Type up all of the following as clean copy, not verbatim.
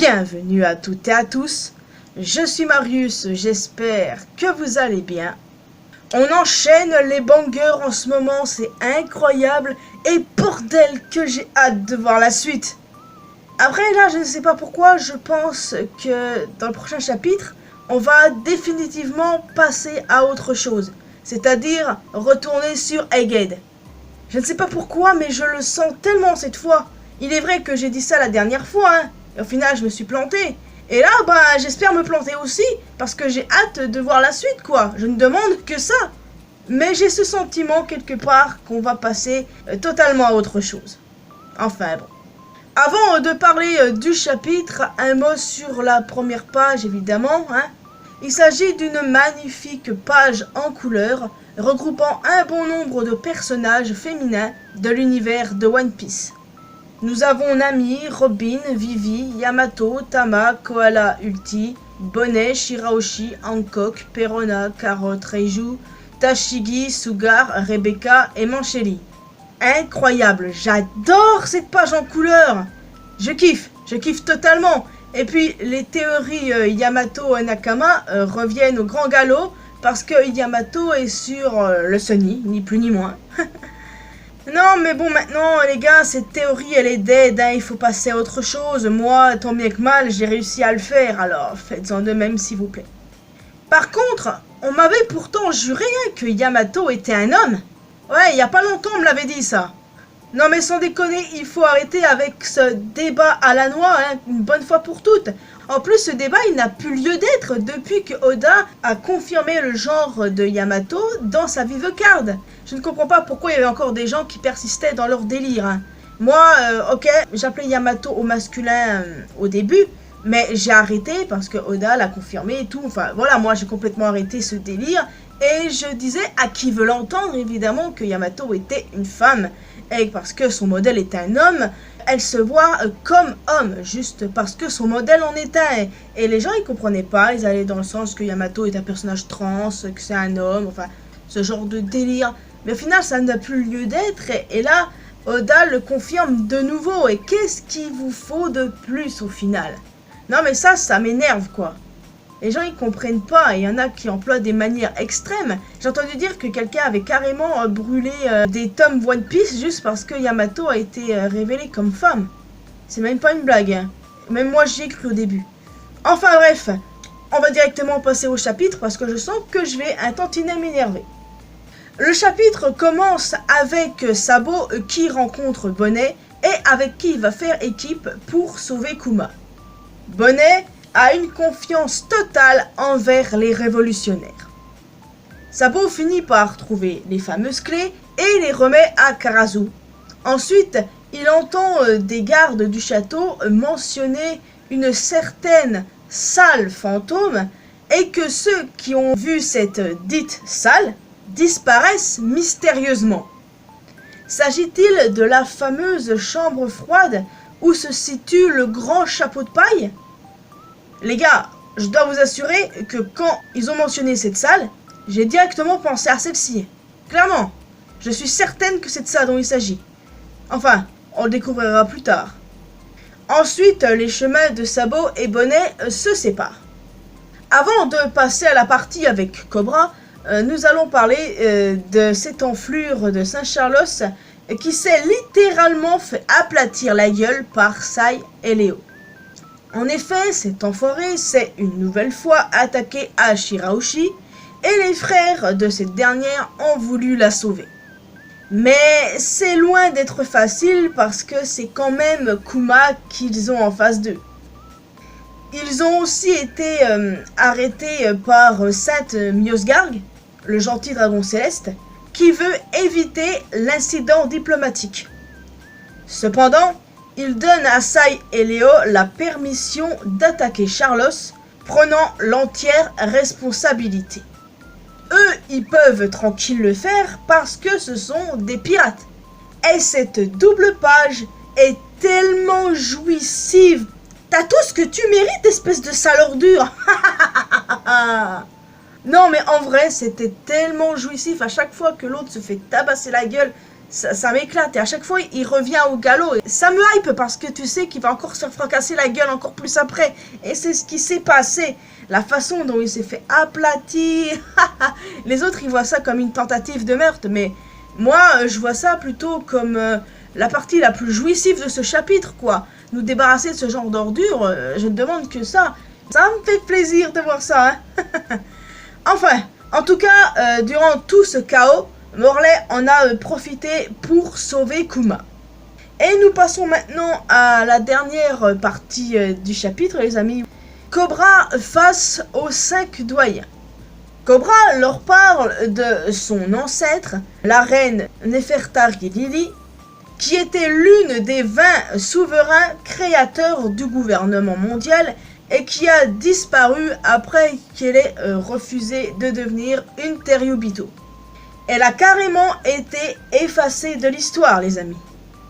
Bienvenue à toutes et à tous, je suis Marius, j'espère que vous allez bien. On enchaîne les bangers en ce moment, c'est incroyable et bordel que j'ai hâte de voir la suite. Après là, je ne sais pas pourquoi, je pense que dans le prochain chapitre, on va définitivement passer à autre chose, c'est-à-dire retourner sur Egghead. Je ne sais pas pourquoi, mais je le sens tellement cette fois. Il est vrai que j'ai dit ça la dernière fois, hein. Et au final, je me suis planté. Et là, j'espère me planter aussi, parce que j'ai hâte de voir la suite, quoi. Je ne demande que ça. Mais j'ai ce sentiment, quelque part, qu'on va passer totalement à autre chose. Enfin, bon. Avant de parler du chapitre, un mot sur la première page, évidemment, hein. Il s'agit d'une magnifique page en couleur, regroupant un bon nombre de personnages féminins de l'univers de One Piece. Nous avons Nami, Robin, Vivi, Yamato, Tama, Koala, Ulti, Bonnet, Shirahoshi, Hancock, Perona, Carrot, Reiju, Tashigi, Sugar, Rebecca et Mancheli. Incroyable, j'adore cette page en couleur. Je kiffe totalement. Et puis les théories Yamato et Nakama reviennent au grand galop parce que Yamato est sur le Sunny, ni plus ni moins. Non, mais bon, maintenant, les gars, cette théorie, elle est dead, hein, il faut passer à autre chose. Moi, tant bien que mal, j'ai réussi à le faire, alors faites-en de même, s'il vous plaît. Par contre, on m'avait pourtant juré que Yamato était un homme. Ouais, il y a pas longtemps, on me l'avait dit, ça. Non, mais sans déconner, il faut arrêter avec ce débat à la noix, hein, une bonne fois pour toutes. En plus, ce débat, il n'a plus lieu d'être depuis que Oda a confirmé le genre de Yamato dans sa Vive Card. Je ne comprends pas pourquoi il y avait encore des gens qui persistaient dans leur délire. Hein. Moi, ok, j'appelais Yamato au masculin au début, mais j'ai arrêté parce que Oda l'a confirmé et tout. Enfin, voilà, moi, j'ai complètement arrêté ce délire. Et je disais à qui veut l'entendre, évidemment, que Yamato était une femme. Et parce que son modèle est un homme, elle se voit comme homme, juste parce que son modèle en est un. Et les gens, ils comprenaient pas, ils allaient dans le sens que Yamato est un personnage trans, que c'est un homme, enfin, ce genre de délire. Mais au final, ça n'a plus lieu d'être, et là, Oda le confirme de nouveau. Et qu'est-ce qu'il vous faut de plus au final? Non mais ça m'énerve, quoi. Les gens, ils comprennent pas, et il y en a qui emploient des manières extrêmes. J'ai entendu dire que quelqu'un avait carrément brûlé des tomes One Piece juste parce que Yamato a été révélé comme femme. C'est même pas une blague, hein. Même moi, j'y ai cru au début. Enfin bref, on va directement passer au chapitre parce que je sens que je vais un tantinet m'énerver. Le chapitre commence avec Sabo qui rencontre Bonnet et avec qui il va faire équipe pour sauver Kuma. Bonnet a une confiance totale envers les révolutionnaires. Sabo finit par trouver les fameuses clés et les remet à Karazu. Ensuite, il entend des gardes du château mentionner une certaine salle fantôme et que ceux qui ont vu cette dite salle disparaissent mystérieusement. S'agit-il de la fameuse chambre froide où se situe le grand chapeau de paille? Les gars, je dois vous assurer que quand ils ont mentionné cette salle, j'ai directement pensé à celle-ci. Clairement, je suis certaine que c'est de ça dont il s'agit. Enfin, on le découvrira plus tard. Ensuite, les chemins de Sabo et Bonnet se séparent. Avant de passer à la partie avec Cobra, nous allons parler de cette enflure de Saint-Charlos qui s'est littéralement fait aplatir la gueule par Sai et Léo. En effet, cet enfoiré s'est une nouvelle fois attaqué à Shirahoshi et les frères de cette dernière ont voulu la sauver. Mais c'est loin d'être facile parce que c'est quand même Kuma qu'ils ont en face d'eux. Ils ont aussi été arrêtés par Sainte Myosgarg, le gentil dragon céleste, qui veut éviter l'incident diplomatique. Cependant, il donne à Sai et Léo la permission d'attaquer Charlos, prenant l'entière responsabilité. Eux, ils peuvent tranquille le faire parce que ce sont des pirates. Et cette double page est tellement jouissive. T'as tout ce que tu mérites, espèce de sale ordure. Non, mais en vrai, c'était tellement jouissif. À chaque fois que l'autre se fait tabasser la gueule, ça m'éclate. Et à chaque fois, il revient au galop. Et ça me hype parce que tu sais qu'il va encore se faire fracasser la gueule encore plus après. Et c'est ce qui s'est passé. La façon dont il s'est fait aplatir. Les autres, ils voient ça comme une tentative de meurtre. Mais moi, je vois ça plutôt comme la partie la plus jouissive de ce chapitre, quoi. Nous débarrasser de ce genre d'ordure, je ne demande que ça. Ça me fait plaisir de voir ça, hein. Enfin, en tout cas, durant tout ce chaos, Morley en a profité pour sauver Kuma. Et nous passons maintenant à la dernière partie du chapitre, les amis. Cobra face aux 5 doyens. Cobra leur parle de son ancêtre, la reine Nefertari Lily, qui était l'une des 20 souverains créateurs du gouvernement mondial et qui a disparu après qu'elle ait refusé de devenir une Terriobito. Elle a carrément été effacée de l'histoire, les amis.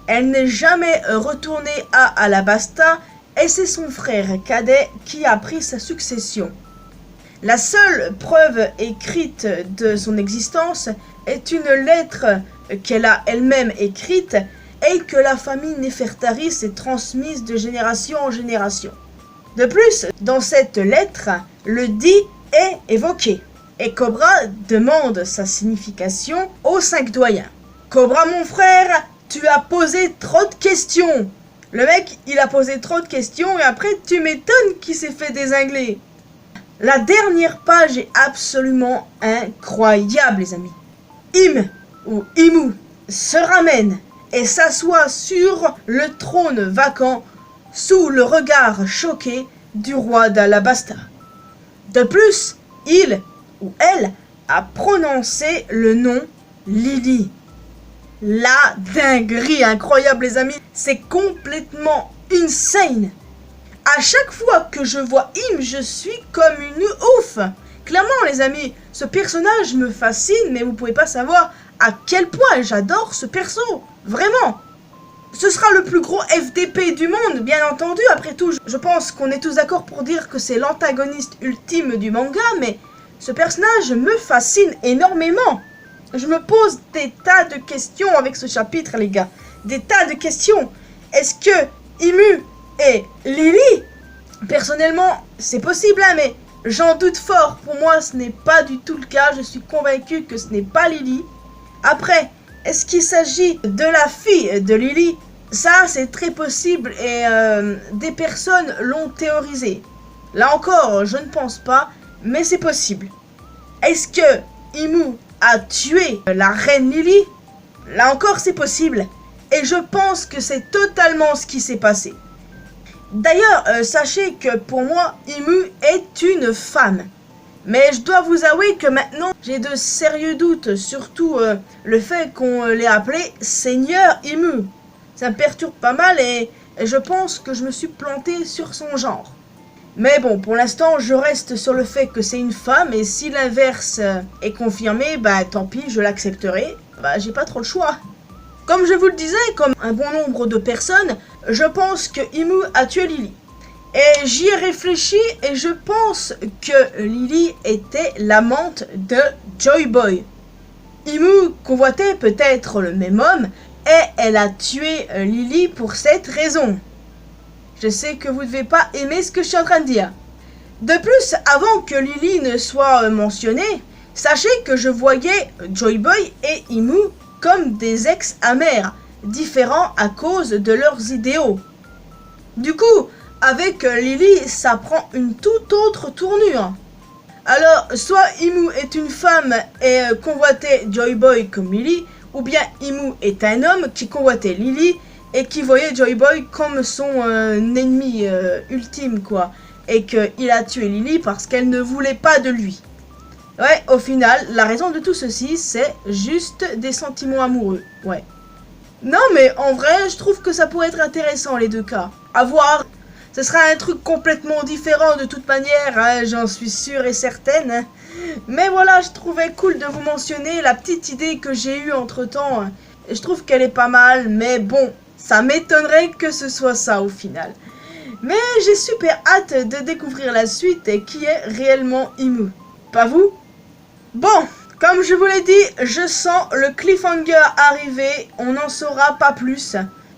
Elle n'est jamais retournée à Alabasta et c'est son frère cadet qui a pris sa succession. La seule preuve écrite de son existence est une lettre qu'elle a elle-même écrite et que la famille Nefertari s'est transmise de génération en génération. De plus, dans cette lettre, le dit est évoqué. Et Cobra demande sa signification aux 5 doyens. Cobra, mon frère, tu as posé trop de questions. Le mec, il a posé trop de questions et après, tu m'étonnes qu'il s'est fait désingler. La dernière page est absolument incroyable, les amis. Imu se ramène et s'assoit sur le trône vacant sous le regard choqué du roi d'Alabasta. De plus, il ou elle a prononcé le nom Lily. La dinguerie incroyable, les amis, c'est complètement insane. À chaque fois que je vois Im, je suis comme une ouf. Clairement, les amis, ce personnage me fascine, mais vous pouvez pas savoir à quel point j'adore ce perso. Vraiment. Ce sera le plus gros FDP du monde, bien entendu. Après tout, je pense qu'on est tous d'accord pour dire que c'est l'antagoniste ultime du manga, mais ce personnage me fascine énormément. Je me pose des tas de questions avec ce chapitre, les gars. Des tas de questions. Est-ce que Imu est Lily? Personnellement, c'est possible, hein, mais j'en doute fort. Pour moi, ce n'est pas du tout le cas. Je suis convaincu que ce n'est pas Lily. Après, est-ce qu'il s'agit de la fille de Lily? Ça, c'est très possible et des personnes l'ont théorisé. Là encore, je ne pense pas, mais c'est possible. Est-ce que Imu a tué la reine Lily? Là encore, c'est possible. Et je pense que c'est totalement ce qui s'est passé. D'ailleurs, sachez que pour moi, Imu est une femme. Mais je dois vous avouer que maintenant, j'ai de sérieux doutes, surtout le fait qu'on l'ait appelé Seigneur Imu. Ça me perturbe pas mal et je pense que je me suis planté sur son genre. Mais bon, pour l'instant, je reste sur le fait que c'est une femme et si l'inverse est confirmé, bah tant pis, je l'accepterai. Bah j'ai pas trop le choix. Comme je vous le disais, comme un bon nombre de personnes, je pense que Imu a tué Lily. Et j'y ai réfléchi et je pense que Lily était l'amante de Joy Boy. Imu convoitait peut-être le même homme et elle a tué Lily pour cette raison. Je sais que vous ne devez pas aimer ce que je suis en train de dire. De plus, avant que Lily ne soit mentionnée, sachez que je voyais Joy Boy et Imu comme des ex amers, différents à cause de leurs idéaux. Du coup, avec Lily, ça prend une toute autre tournure. Alors, soit Imu est une femme et convoitait Joy Boy comme Lily, ou bien Imu est un homme qui convoitait Lily et qui voyait Joy Boy comme son ennemi ultime, quoi. Et qu'il a tué Lily parce qu'elle ne voulait pas de lui. Ouais, au final, la raison de tout ceci, c'est juste des sentiments amoureux, ouais. Non, mais en vrai, je trouve que ça pourrait être intéressant, les deux cas. À voir. Ce sera un truc complètement différent de toute manière, hein, j'en suis sûre et certaine. Hein. Mais voilà, je trouvais cool de vous mentionner la petite idée que j'ai eue entre-temps. Je trouve qu'elle est pas mal, mais bon, ça m'étonnerait que ce soit ça au final. Mais j'ai super hâte de découvrir la suite et qui est réellement Imu. Pas vous? Bon, Comme je vous l'ai dit, je sens le cliffhanger arriver, on n'en saura pas plus.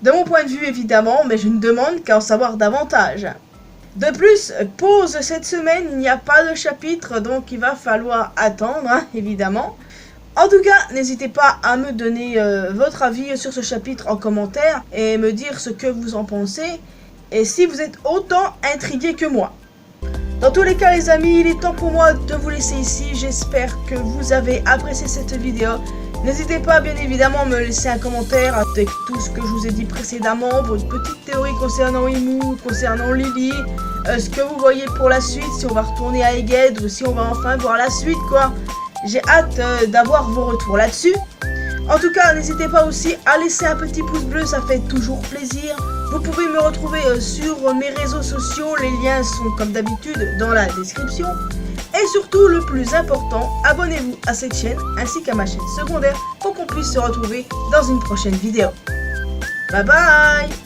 De mon point de vue évidemment, mais je ne demande qu'à en savoir davantage. De plus, pause cette semaine, il n'y a pas de chapitre, donc il va falloir attendre, hein, évidemment. En tout cas, n'hésitez pas à me donner votre avis sur ce chapitre en commentaire et me dire ce que vous en pensez et si vous êtes autant intrigué que moi. Dans tous les cas les amis, il est temps pour moi de vous laisser ici. J'espère que vous avez apprécié cette vidéo. N'hésitez pas bien évidemment à me laisser un commentaire avec tout ce que je vous ai dit précédemment, votre petite théorie concernant Imu, concernant Lily, ce que vous voyez pour la suite, si on va retourner à Egghead ou si on va enfin voir la suite quoi. J'ai hâte d'avoir vos retours là-dessus. En tout cas, n'hésitez pas aussi à laisser un petit pouce bleu, ça fait toujours plaisir. Vous pouvez me retrouver sur mes réseaux sociaux, les liens sont comme d'habitude dans la description. Et surtout, le plus important, abonnez-vous à cette chaîne ainsi qu'à ma chaîne secondaire pour qu'on puisse se retrouver dans une prochaine vidéo. Bye bye!